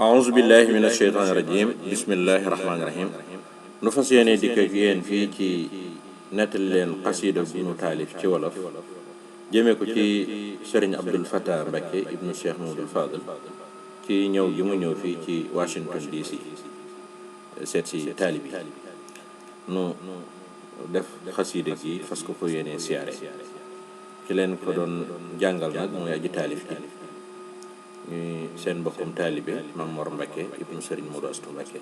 أعوذ بالله من الشيطان الرجيم بسم الله الرحمن الرحيم نفسيني ديك يين في تي نتل لين قصيدة بنو تالف تي ولف جيميكو تي سيرن عبد الفتاح مبكي ابن الشيخ محمود الفاضل تي ñew gi mu ñew fi ci Washington DC set ci talibi nu def xasida gi fas ko ko yene siaré ki len ko don jangal nak moy aji talif ki ñuy seen mbokkum taalibe Mam Mor Mbacke ibnu Serigne Modou Astou Mbacke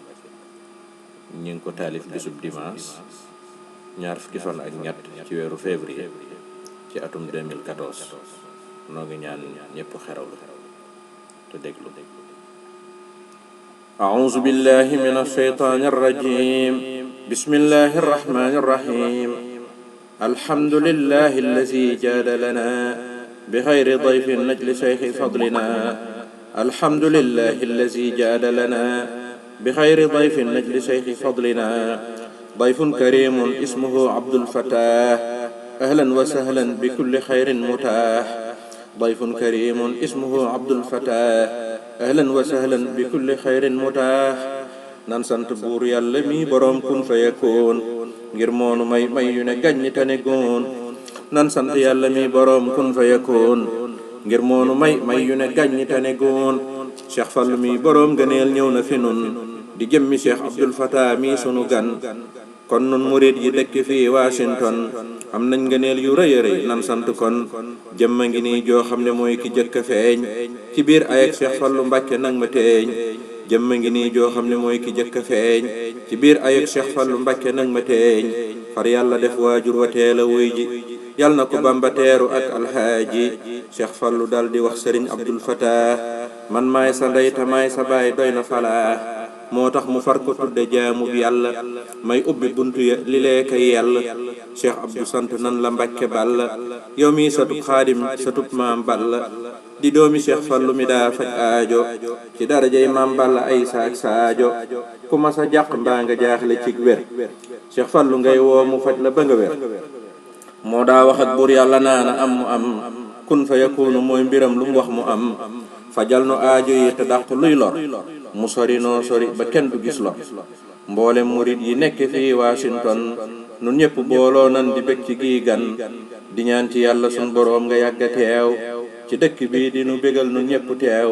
ñu ngi ko taalif bisub dimanche ñaar fukki fan ak ñett ci weeru février ci atum 2014 noo ngi ñaan ñëpp xerawlu te déglu أعوذ بالله من الشيطان الرجيم بسم الله الرحمن الرحيم الحمد لله الذي جاد لنا بغير ضيف نجل شيخ فضلنا الحمد لله الذي جاد لنا بغير ضيف نجل شيخ فضلنا ضيف كريم اسمه عبد الفتاح أهلا وسهلا بكل خير متاح ضيف كريم اسمه عبد الفتاح أهلا وسهلا بكل خير متاح نانسانت بور يالا مي بروم كن فيكون غير مونو may yu ne gagn tane gon nan sant yàlla mi borom kun fayakun ngir moonu may yu ne gagn tane gon Cheikh Fallu mi borom gëneel ñëw na fi nun di jëmmi Cheikh Abdul Fatah mi sunu gan kon nun murid yi dëkk fi Washington am nañ gëneel yu rëy rëy nan sant kon jëmma ngi ni joo xam ne mooy ki jëkk feeñ ci biir ayek Cheikh Fallu Mbàkke nag ma teeñ jëmma ngi ni joo xam ne mooy ki jëkk feeñ ci biir ayek Cheikh Fallu Mbàkke nag ma teeñ far yàlla def waajur wa teela wuy ji yàlla na ko Bamba teeru ak alhaaji Cheikh Fallu dal di wax Serigne Abdul Fatah man maay sa ndey ta maay sa baay doy na falaa moo tax mu far ko tudde jaamu bi yàlla may ubbi buntu ya li lee kay yàlla Cheikh Abdou sant nan la Mbàkke balla yow mi satub xaadim satub maam balla di doomi Cheikh Fallu mi daa faj aajo ci darajay maam balla ay saak saajo ku ma sa jàq mbaa nga jaaxle cig wér Cheikh Fallu ngay woo mu faj la ba nga wér moo daa wax ak buur yàlla naana am mu am kun fa yakunu mooy mbiram lu mu wax mu am fajal nu aajo yi te dàq luy lor mu sori noo sori ba kenn du gis lor mboolem murid yi nekk fii Washington nun ñëpp booloo nan di bëgg ci gii gan di ñaan ci yàlla sun boroom nga yàgga teew ci dëkk bi di nu bégal nun ñëpp teew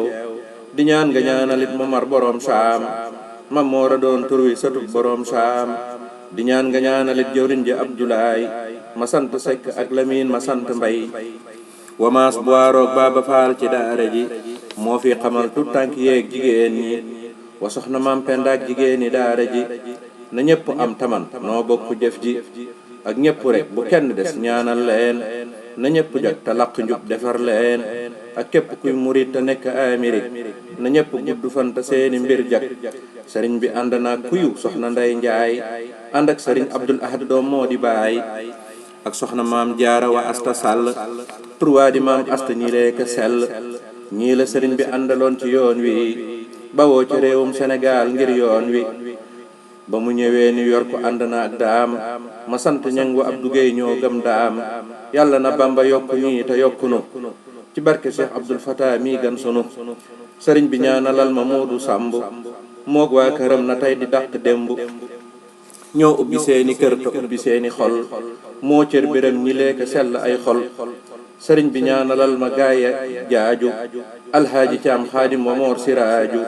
di ñaan nga ñaanalit Momar boroom saam mam moora doon tur wi satub boroom saam di ñaan nga ñaanalit jawriñ ji Abdoulaye ma sant Sekk ak Lamin ma sant Mbay wamaas boiroog Baaba Faal ci daara ji moo fi xamal tut tànk yeeg jigéen ñi wa soxna Maam Penda ak jigéeni daara ji na ñëpp am taman noo bokk jëf ji ak ñëpp rek bu kenn des ñaanal leen na ñëpp jot te laq njub defar leen ak képp kuy murit te nekk Amérique na ñëpp gudd fan te seeni mbir jak sëriñ bi ànd na kuyu soxna Ndey Njaay ànd ak sëriñ Abdul Ahad doom moo di baay ak soxna Maam Jaara wa Asta Sall turwaa di Maam Asta ñi leeka sell ñii la sëriñ bi àndaloon ci yoon wi bawoo ci réewum Sénégal ngir yoon wi ba mu ñëwee New York ànd na ak daam ma sant ñang wa Abdou Gueye ñoo gëm daam yàlla na Bamba yokku ñii te yokkunu ci barke Cheikh Abdul Fatah mi gan sunu sëriñ bi ñaanalal ma Moodu Sàmb moog waa këram na tey di dàq démb ñoo ubbi seeni kër te ubbi seeni xol moo cër biram ñi leeka sell ay xol sëriñ bi ñaanalal ma gaaya jaaju alhaaji caam xaadim wa moor siraaju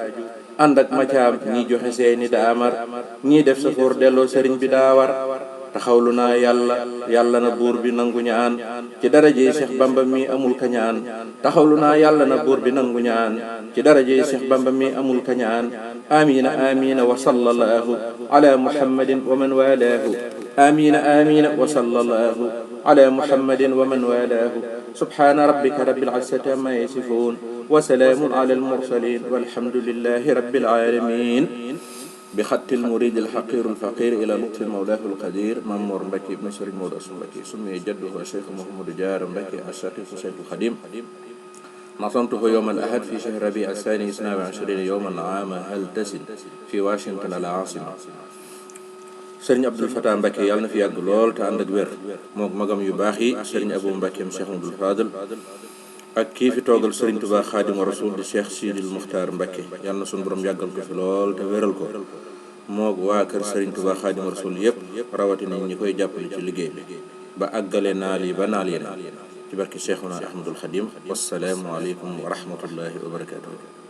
ànd ak ma caam ñi joxe seeni daamar ñii def safoor delloo sëriñ bi daawar taxawlu naa yàlla na buur bi nangu ñaan ci darajey Cheikh Bamba mi amul kañaan taxawlu naa yàlla na buur bi nangu ñaan ci darajey Cheikh Bamba mi amul kañaan amina amina wa sallallahu ala muhammadin wa man walaahu amina amina wa sallallahu ala muhammadin wa man walaahu subhana rabbika rabbil izzati amma yasifun wa salaamun ala al mursalin walhamdulillahi rabbil alamin بخط المريد الحقير الفقير إلى لطف مولاه القدير ممور مبكي بن سرين مولى مبكي سمي جده الشيخ محمد جار مبكي الشقيق الشيخ الخديم نصمته يوم الأحد في شهر ربيع الثاني 22 يوما عام هلتسن في واشنطن العاصمة سرين عبد الفتاح مبكي يالنا في يقلول تعندك وير مغم يباخي سرين أبو مبكي Cheikh Abdul Fadil ak kii fi toogal Serigne Touba Xaadimu Rasuul di Cheikh Sidil Muxtaar Mbacké yàlla na sunu borom yàggal ko fi lool te wéral ko moog waa kër Serigne Touba Xaadimu Rasuul yëpp rawatina ñi koy jàppale ci liggéey bi ba àggale naal yi ba naal yi ci barke Cheikhuna Ahmadul Xadim wassalaamu aleykum wa rahmatullahi wa barakatuh